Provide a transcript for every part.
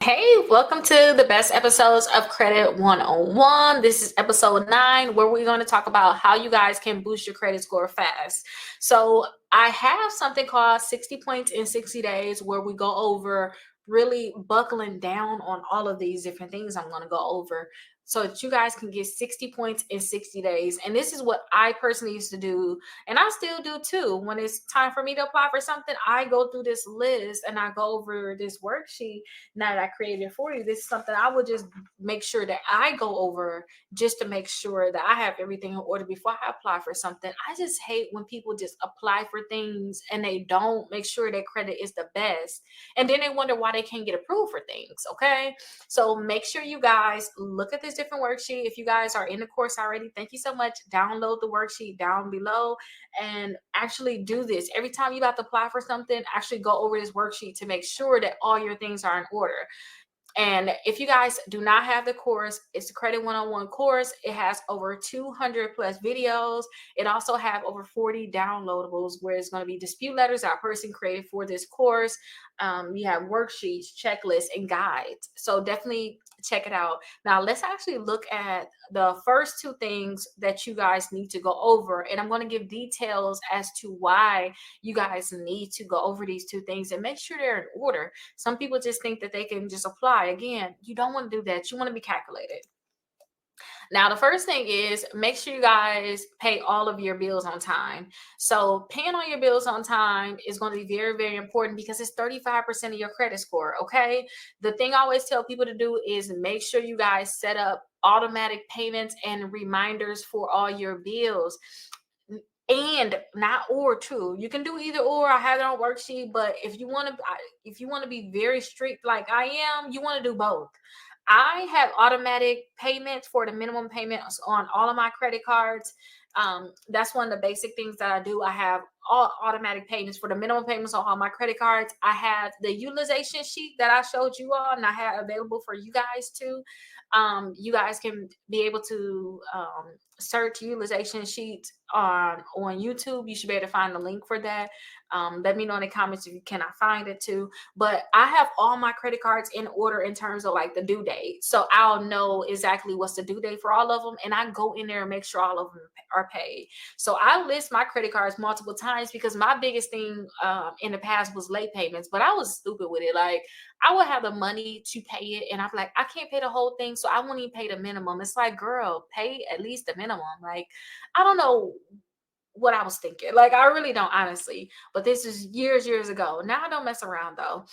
Hey, welcome to the best episodes of Credit 101. This is episode 9, where we're going to talk about how you guys can boost your credit score fast. So, I have something called 60 Points in 60 Days, where we go over really buckling down on all of these different things I'm going to go over so that you guys can get 60 points in 60 days. And this is what I personally used to do, and I still do too. When it's time for me to apply for something, I go through this list and I go over this worksheet now that I created for you. This is something I would just make sure that I go over just to make sure that I have everything in order before I apply for something. I just hate when people just apply for things and they don't make sure their credit is the best. And then they wonder why they can't get approved for things. Okay. So make sure you guys look at this different worksheet. If you guys are in the course already, thank you so much. Download the worksheet down below and actually do this. Every time you about to apply for something, actually go over this worksheet to make sure that all your things are in order. And if you guys do not have the course, it's the Credit 101 course. It has over 200 plus videos. It also have over 40 downloadables where it's going to be dispute letters our person created for this course. You have worksheets, checklists, and guides. So definitely check it out. Now let's actually look at the first two things that you guys need to go over. And I'm going to give details as to why you guys need to go over these two things and make sure they're in order. Some people just think that they can just apply. Again, you don't want to do that. You want to be calculated. Now, the first thing is make sure you guys pay all of your bills on time. So, paying all your bills on time is going to be very, very important because it's 35% of your credit score. Okay. The thing I always tell people to do is make sure you guys set up automatic payments and reminders for all your bills. And not or two, you can do either or. I have it on worksheet, but if you want to be very strict like I am, you want to do both. I have automatic payments for the minimum payments on all of my credit cards. That's one of the basic things that I do. I have all automatic payments for the minimum payments on all my credit cards. I have the utilization sheet that I showed you all, and I have available for you guys too. You guys can be able to search utilization sheets on YouTube. You should be able to find the link for that. Let me know in the comments if you cannot find it too. But I have all my credit cards in order in terms of like the due date. So I'll know exactly what's the due date for all of them. And I go in there and make sure all of them are paid. So I list my credit cards multiple times because my biggest thing in the past was late payments, but I was stupid with it. Like I would have the money to pay it, and I'm like, I can't pay the whole thing, so I won't even pay the minimum. It's like, girl, pay at least the minimum. Like, I don't know what I was thinking. Like, I really don't, honestly. But this is years ago. Now I don't mess around though.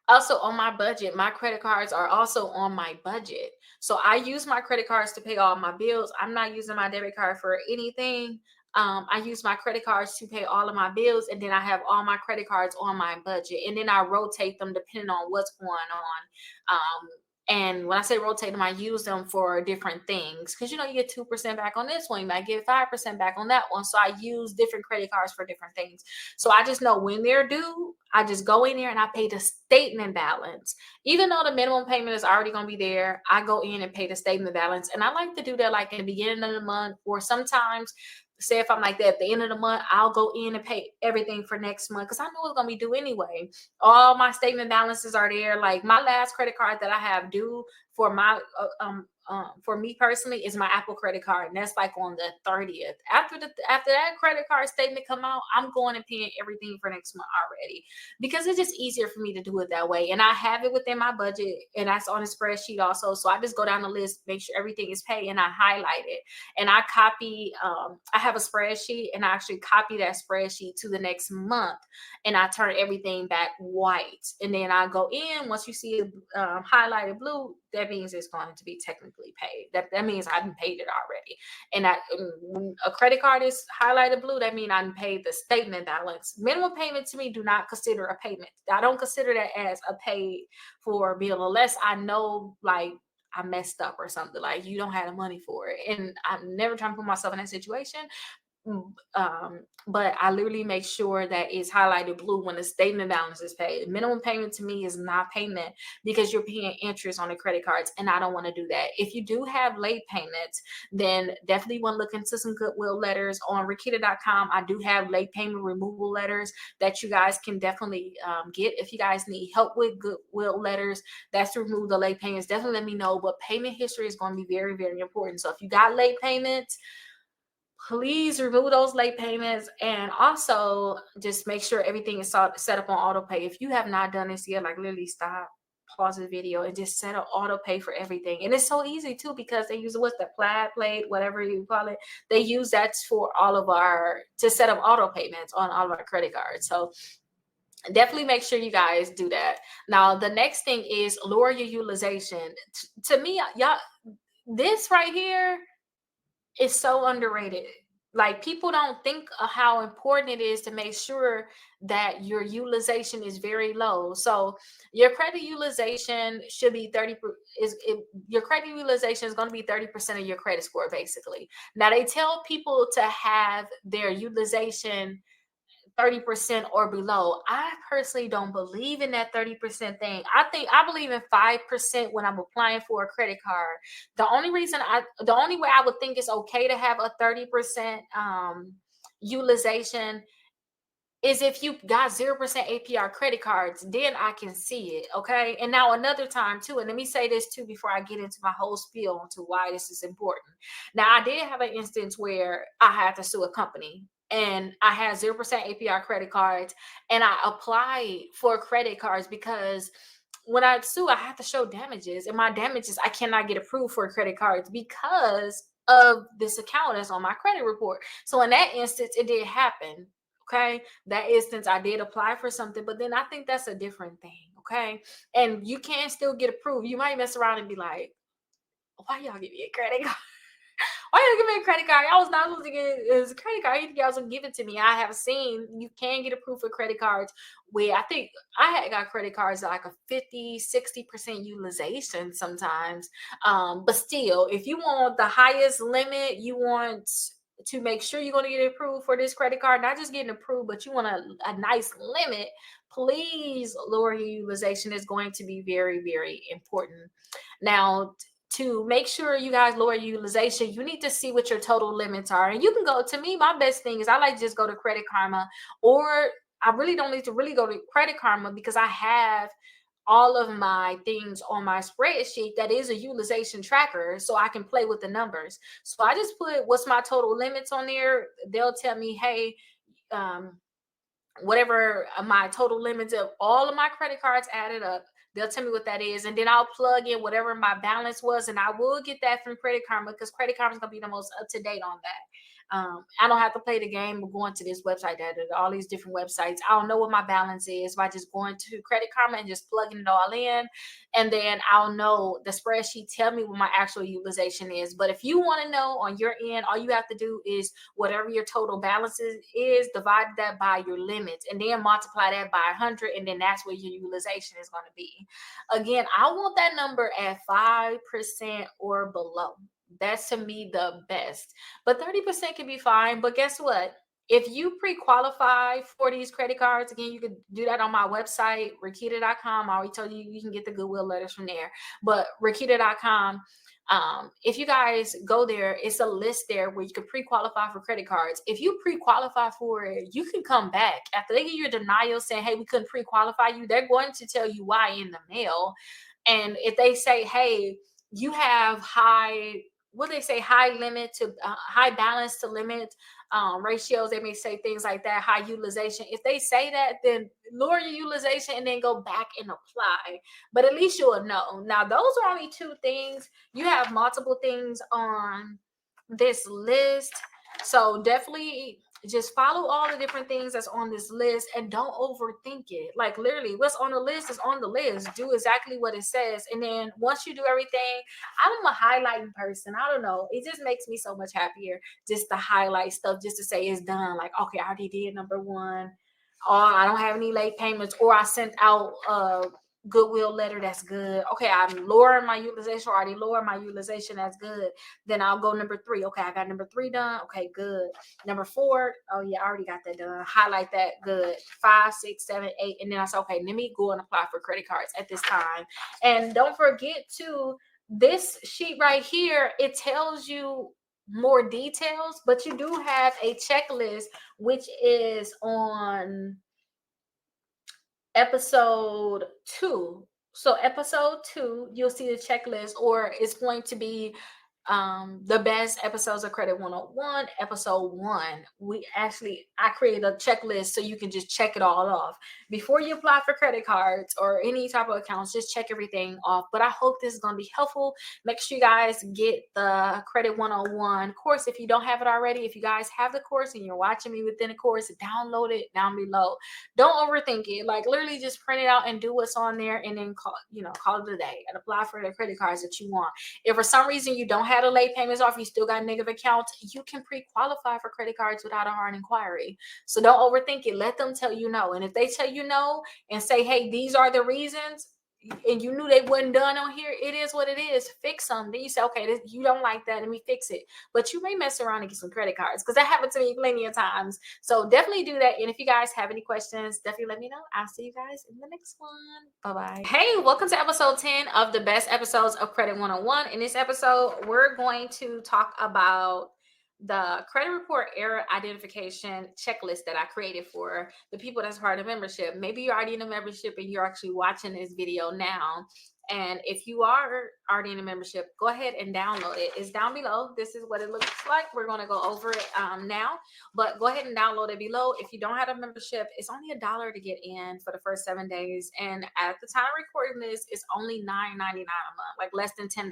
Also, on my budget, my credit cards are also on my budget. So I use my credit cards to pay all my bills. I'm not using my debit card for anything. I use my credit cards to pay all of my bills, and then I have all my credit cards on my budget, and then I rotate them depending on what's going on. And when I say rotate them, I use them for different things because you get 2% back on this one, you might get 5% back on that one. So I use different credit cards for different things. So I just know when they're due, I just go in there and I pay the statement balance. Even though the minimum payment is already going to be there, I go in and pay the statement balance. And I like to do that like in the beginning of the month, or sometimes say if I'm like that at the end of the month, I'll go in and pay everything for next month because I know it's going to be due anyway. All my statement balances are there. Like my last credit card that I have due for my for me personally is my Apple credit card, and that's like on the 30th. After that credit card statement come out, I'm going and paying everything for next month already because it's just easier for me to do it that way. And I have it within my budget, and that's on a spreadsheet also. So I just go down the list, make sure everything is paid, and I highlight it. And I copy. I have a spreadsheet, and I actually copy that spreadsheet to the next month, and I turn everything back white. And then I go in. Once you see it highlighted blue, that means it's going to be technically paid. That means I have paid it already. And when a credit card is highlighted blue, that means I paid the statement balance. Minimum payment to me do not consider a payment. I don't consider that as a paid for bill unless I know like I messed up or something. Like you don't have the money for it. And I'm never trying to put myself in that situation. But I literally make sure that it's highlighted blue when the statement balance is paid. Minimum payment to me is not payment because you're paying interest on the credit cards, and I don't want to do that. If you do have late payments, then definitely want to look into some goodwill letters on Rickita.com. I do have late payment removal letters that you guys can definitely get. If you guys need help with goodwill letters, that's to remove the late payments, definitely let me know. But payment history is going to be very, very important. So if you got late payments, please remove those late payments, and also just make sure everything is set up on auto pay. If you have not done this yet, like literally stop, pause the video, and just set up auto pay for everything. And it's so easy too, because they use what's the plaid plate, whatever you call it. They use that for all of our to set up auto payments on all of our credit cards. So definitely make sure you guys do that. Now the next thing is lower your utilization. To me, y'all, this right here is so underrated. Like, people don't think of how important it is to make sure that your utilization is very low. So your credit utilization should be your credit utilization is going to be 30% of your credit score, basically. Now they tell people to have their utilization 30% or below. I personally don't believe in that 30% thing. I believe in 5% when I'm applying for a credit card. The only way I would think it's okay to have a 30% utilization is if you got 0% APR credit cards, then I can see it. Okay. And now another time too, and let me say this too before I get into my whole spiel onto why this is important. Now, I did have an instance where I had to sue a company, and I had 0% APR credit cards, and I applied for credit cards because when I sue, I have to show damages, and my damages, I cannot get approved for credit cards because of this account that's on my credit report. So in that instance, it did happen. Okay. That instance, I did apply for something, but then I think that's a different thing. Okay. And you can still get approved. You might mess around and be like, why y'all give me a credit card? Why you give me a credit card? I was not supposed to get it as a credit card. You think y'all was gonna give it to me? I have seen you can get approved for credit cards where I think I had got credit cards like a 50-60% utilization sometimes. But still, if you want the highest limit, you want to make sure you're going to get approved for this credit card, not just getting approved, but you want a nice limit, please lower your utilization. Is going to be very, very important. Now, to make sure you guys lower your utilization, you need to see what your total limits are. And you can go to me, my best thing is I like to just go to Credit Karma, or I really don't need to really go to Credit Karma because I have all of my things on my spreadsheet that is a utilization tracker, so I can play with the numbers. So I just put what's my total limits on there. They'll tell me, hey, whatever my total limits of all of my credit cards added up, they'll tell me what that is, and then I'll plug in whatever my balance was, and I will get that from Credit Karma because Credit Karma is gonna be the most up to date on that. I don't have to play the game of going to this website, all these different websites. I don't know what my balance is by just going to Credit Karma and just plugging it all in, and then I'll know the spreadsheet tell me what my actual utilization is. But if you want to know on your end, all you have to do is whatever your total balance is, divide that by your limits, and then multiply that by 100, and then that's where your utilization is going to be. Again, I want that number at 5% or below. That's to me the best. But 30% can be fine. But guess what? If you pre-qualify for these credit cards, again, you could do that on my website, Rickita.com. I already told you you can get the goodwill letters from there. But Rickita.com, if you guys go there, it's a list there where you can pre-qualify for credit cards. If you pre-qualify for it, you can come back after they give you a denial saying, hey, we couldn't pre-qualify you. They're going to tell you why in the mail. And if they say, hey, you have high limit to high balance to limit ratios, they may say things like that, high utilization. If they say that, then lower your utilization and then go back and apply. But at least you'll know. Now, those are only two things. You have multiple things on this list, so definitely just follow all the different things that's on this list and don't overthink it. Like, literally, what's on the list is on the list. Do exactly what it says, and then once you do everything, I'm a highlighting person. I don't know, it just makes me so much happier just to highlight stuff, just to say it's done. Like, okay, I already did number one, or I don't have any late payments, or I sent out goodwill letter, that's good. Okay, I'm lowering my utilization, already lower my utilization, that's good. Then I'll go number 3. Okay, I got number 3 done. Okay, good. Number 4, oh yeah, I already got that done. Highlight that, good. 5, 6, 7, 8, and then I say, okay, let me go and apply for credit cards at this time. And don't forget to, this sheet right here, it tells you more details, but you do have a checklist, which is on episode 2. So episode 2, you'll see the checklist, or it's going to be the best episodes of Credit 101. Episode 1, I created a checklist so you can just check it all off before you apply for credit cards or any type of accounts. Just check everything off. But I hope this is going to be helpful. Make sure you guys get the Credit 101 course if you don't have it already. If you guys have the course and you're watching me within the course, download it down below. Don't overthink it. Like, literally just print it out and do what's on there, and then call it a day and apply for the credit cards that you want. If for some reason you don't have the late payments off, you still got negative accounts, you can pre-qualify for credit cards without a hard inquiry. So don't overthink it. Let them tell you no. And if they tell you no and say, hey, these are the reasons, and you knew they wasn't done on here, it is what it is. Fix them. Then you say, okay, you don't like that, let me fix it. But you may mess around and get some credit cards, because that happened to me plenty of times. So definitely do that. And if you guys have any questions, definitely let me know. I'll see you guys in the next one. Bye-bye. Hey, welcome to episode 10 of the best episodes of Credit 101. In this episode, we're going to talk about the credit report error identification checklist that I created for the people that's part of membership. Maybe you're already in a membership and you're actually watching this video now. And if you are already in a membership, go ahead and download it. It's down below. This is what it looks like. We're going to go over it now, but go ahead and download it below. If you don't have a membership, it's only $1 to get in for the first 7 days. And at the time of recording this, it's only $9.99 a month, like less than $10. And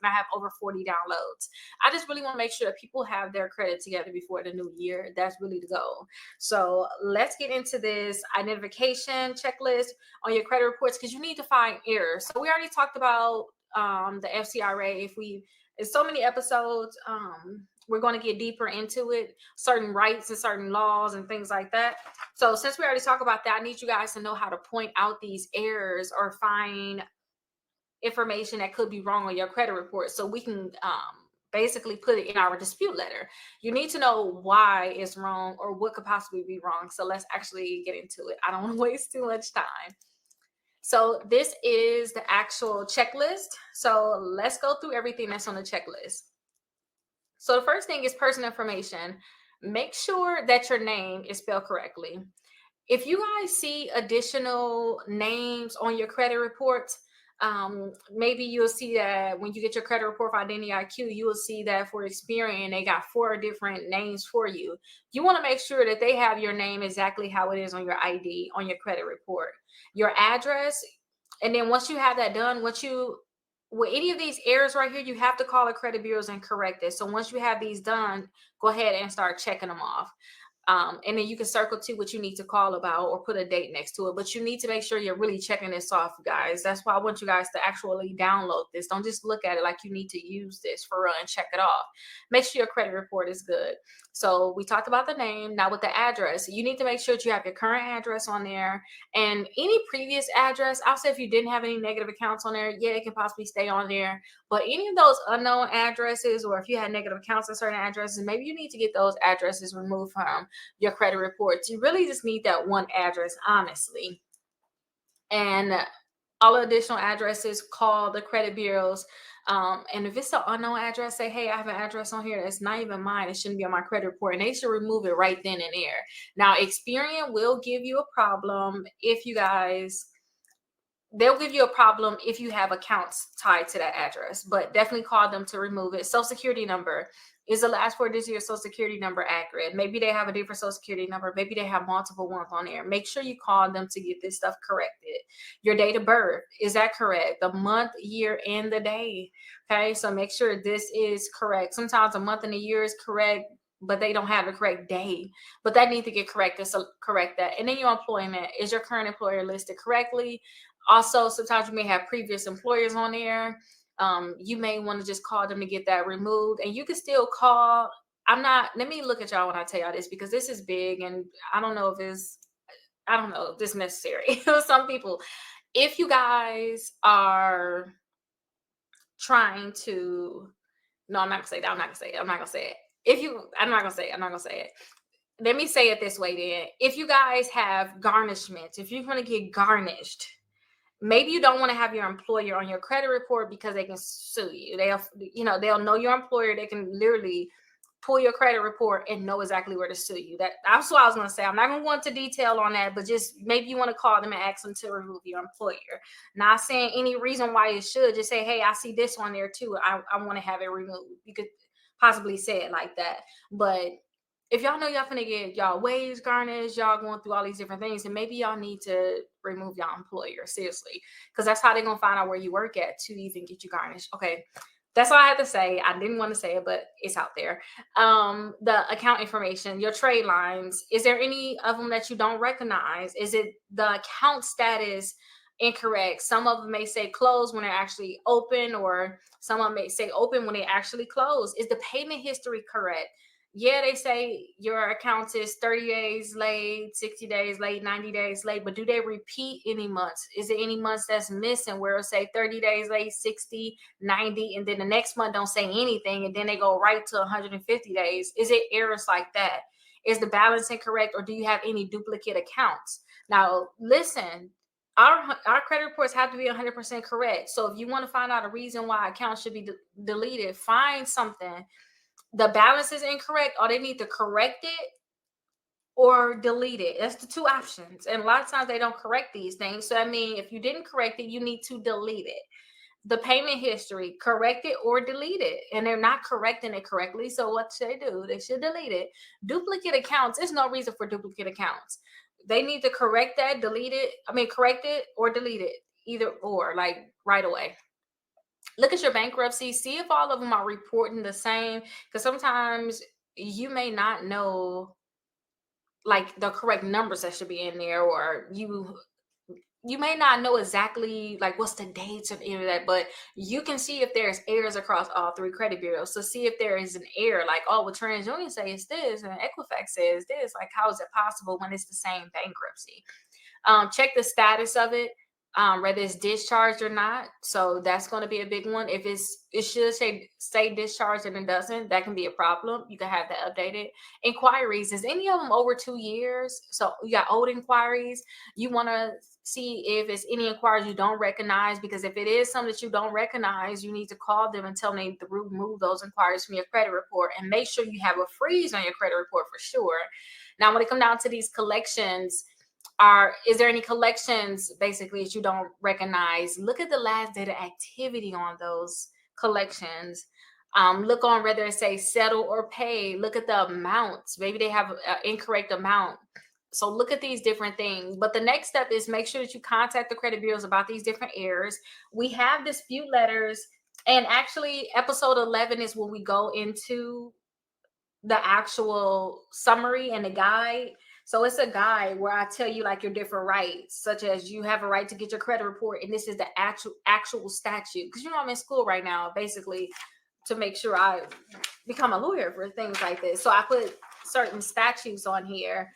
I have over 40 downloads. I just really want to make sure that people have their credit together before the new year. That's really the goal. So let's get into this identification checklist on your credit reports, because you need to find errors. So we already talked about the FCRA. It's so many episodes. We're going to get deeper into it, certain rights and certain laws and things like that. So since we already talked about that, I need you guys to know how to point out these errors or find information that could be wrong on your credit report, so we can basically put it in our dispute letter. You need to know why it's wrong or what could possibly be wrong. So let's actually get into it. I don't want to waste too much time. So this is the actual checklist. So let's go through everything that's on the checklist. So the first thing is personal information. Make sure that your name is spelled correctly. If you guys see additional names on your credit reports, maybe you'll see that when you get your credit report for Identity IQ, you will see that for Experian, they got 4 different names for you. You want to make sure that they have your name exactly how it is on your ID, on your credit report, your address. And then once you have that done, with any of these errors right here, you have to call the credit bureaus and correct it. So once you have these done, go ahead and start checking them off. And then you can circle to what you need to call about or put a date next to it. But you need to make sure you're really checking this off, guys. That's why I want you guys to actually download this. Don't just look at it like you need to use this for real and check it off. Make sure your credit report is good. So we talked about the name. Now with the address, you need to make sure that you have your current address on there, and any previous address. I'll say if you didn't have any negative accounts on there, yeah, it can possibly stay on there. But any of those unknown addresses, or if you had negative accounts on certain addresses, maybe you need to get those addresses removed from your credit reports. You really just need that one address, honestly. And all additional addresses, call the credit bureaus. And if it's an unknown address, say, hey, I have an address on here that's not even mine. It shouldn't be on my credit report. And they should remove it right then and there. Now, Experian will give you a problem if you guys... They'll give you a problem if you have accounts tied to that address, but definitely call them to remove it. Social Security number. Is the last 4 digits of your Social Security number accurate? Maybe they have a different Social Security number. Maybe they have multiple ones on there. Make sure you call them to get this stuff corrected. Your date of birth, is that correct? The month, year, and the day. Okay, so make sure this is correct. Sometimes a month and a year is correct, but they don't have the correct day. But that needs to get corrected, so correct that. And then your employment. Is your current employer listed correctly? Also, sometimes you may have previous employers on there. You may want to just call them to get that removed. And you can still call. Let me look at y'all when I tell y'all this, because this is big and I don't know if this is necessary. Some people, if you guys are trying to, no, I'm not gonna say that. I'm not gonna say it. I'm not gonna say it. Let me say it this way then. If you guys have garnishments, if you're gonna get garnished, maybe you don't want to have your employer on your credit report because they can sue you. They'll know your employer. They can literally pull your credit report and know exactly where to sue you. That's what I was going to say. I'm not going to go into detail on that, but just maybe you want to call them and ask them to remove your employer. Not saying any reason why it should. Just say, hey, I see this on there too. I want to have it removed. You could possibly say it like that. But if y'all know y'all finna get y'all wage garnished, y'all going through all these different things, and maybe y'all need to remove y'all employer, seriously, because that's how they're gonna find out where you work at to even get you garnished. Okay, that's all I have to say. I didn't want to say it, but it's out there. The account information, your trade lines, is there any of them that you don't recognize? Is it the account status incorrect? Some of them may say closed when they're actually open, or some of them may say open when they actually close. Is the payment history correct? Yeah, they say your account is 30 days late, 60 days late, 90 days late, but do they repeat any months? Is there any months that's missing where it'll say 30 days late, 60, 90, and then the next month don't say anything, and then they go right to 150 days? Is it errors like that? Is the balance incorrect, or do you have any duplicate accounts? Now, listen, our credit reports have to be 100% correct. So if you want to find out a reason why accounts should be deleted, find something. The balance is incorrect, or they need to correct it or delete it. That's the two options. And a lot of times they don't correct these things. So I mean, if you didn't correct it, you need to delete it. The payment history, correct it or delete it. And they're not correcting it correctly. So what should they do? They should delete it. Duplicate accounts, there's no reason for duplicate accounts. They need to correct that, correct it or delete it. Either or, like right away. Look at your bankruptcy, see if all of them are reporting the same, because sometimes you may not know like the correct numbers that should be in there, or you may not know exactly like what's the dates of any of that, but you can see if there's errors across all three credit bureaus. So see if there is an error, like, oh, well, TransUnion says this and Equifax says this. Like, how is it possible when it's the same bankruptcy? Check the status of it, whether it's discharged or not. So that's going to be a big one. If it should say discharged and it doesn't, that can be a problem. You can have that updated. Inquiries, is any of them over 2 years? So you got old inquiries. You want to see if it's any inquiries you don't recognize, because if it is something that you don't recognize, you need to call them and tell them to remove those inquiries from your credit report, and make sure you have a freeze on your credit report for sure. Now, when it comes down to these collections, is there any collections basically that you don't recognize? Look at the last date of activity on those collections. Look on whether it says settle or pay. Look at the amounts. Maybe they have an incorrect amount. So look at these different things. But the next step is make sure that you contact the credit bureaus about these different errors. We have dispute letters, and actually episode 11 is when we go into the actual summary and the guide. So it's a guide where I tell you like your different rights, such as you have a right to get your credit report, and this is the actual statute. Because I'm in school right now, basically, to make sure I become a lawyer for things like this. So I put certain statutes on here.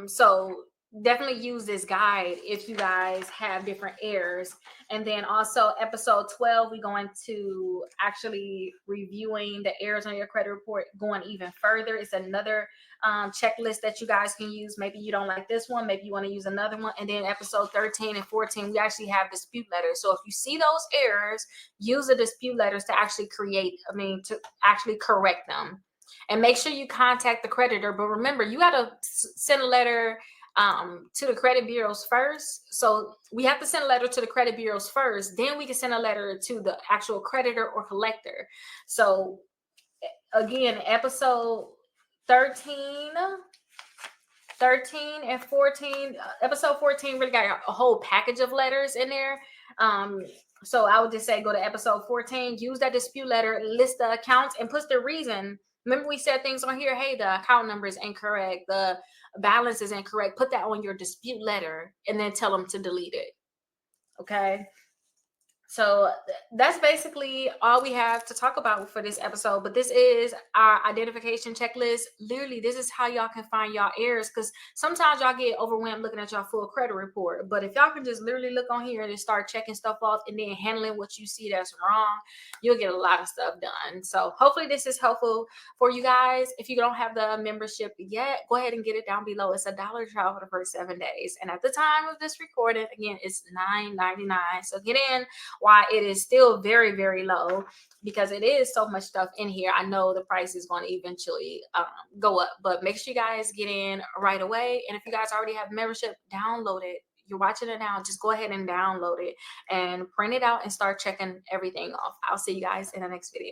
So definitely use this guide if you guys have different errors. And then also episode 12, we're going to actually reviewing the errors on your credit report, going even further. It's another checklist that you guys can use. Maybe you don't like this one, maybe you want to use another one. And then episode 13 and 14, we actually have dispute letters. So if you see those errors, use the dispute letters to actually to actually correct them. And make sure you contact the creditor. But remember, you got to send a letter to the credit bureaus first. So we have to send a letter to the credit bureaus first. Then we can send a letter to the actual creditor or collector. So again, episode 13 and 14, episode 14 really got a whole package of letters in there. So I would just say go to episode 14, use that dispute letter, list the accounts, and put the reason. Remember, we said things on here, hey, the account number is incorrect, the balance is incorrect. Put that on your dispute letter and then tell them to delete it. Okay. So that's basically all we have to talk about for this episode. But this is our identification checklist. Literally, this is how y'all can find y'all errors, because sometimes y'all get overwhelmed looking at y'all full credit report. But if y'all can just literally look on here and start checking stuff off and then handling what you see that's wrong, you'll get a lot of stuff done. So hopefully this is helpful for you guys. If you don't have the membership yet, go ahead and get it down below. It's $1 trial for the first 7 days. And at the time of this recording, again, it's $9.99. So get in why it is still very, very low, because it is so much stuff in here. I know the price is going to eventually go up, but make sure you guys get in right away. And if you guys already have membership, download it. You're watching it now, just go ahead and download it and print it out and start checking everything off. I'll see you guys in the next video.